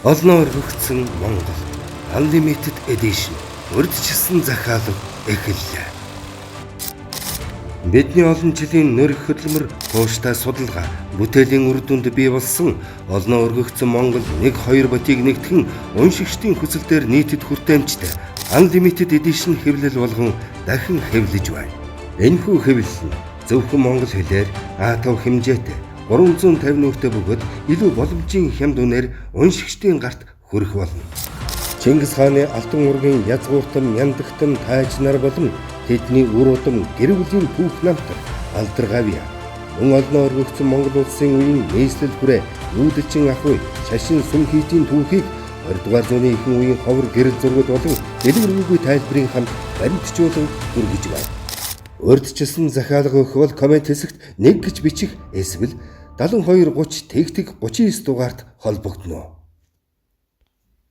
Олноор хөгжсөн Монгол Unlimited Edition урьдчилсан захиалга эхэллээ. Бидний олон жилийн нөрөх хөдөлмөр тууштай судалгаа бүтээлийн үр дүнд бий болсон олноо өргөгдсөн Монгол 1-2 батийг нэгтгэн уншигчдын хүсэл дээр нийтэд хүртээмжтэй Unlimited Edition хэвлэл болгон дахин хэвлэж байна. Энэхүү хэвлэл нь зөвхөн монгол хэлээр А5 хэмжээтэй 350 нүхтэй бөгөөд илүү боломжийн хямд үнээр уншигчдын гарт хүрэх болно. Чингис хааны алтан ургийн язгууртан, яндагтан тайж нар болон тэдний үр удам гэр бүлийн түүх намтар алдаргавья. Мөн олноо өргөгдсөн Монгол улсын үеийн нийслэл хүрээ нүүдэлчин ахуй шашин сүм хийдийн түүхийг 20-р зууны ихэнх үеийн ховор гэрэл зургууд болон дэлгэрэнгүй тайлбарын хамт баримтжуулан хүргэж байна. Урьдчилсан захиалга өгөх бол коммент хэсэгт 1 гэж бичих эсвэл 72 30 тэгтэг 39 дугаард холбогдно.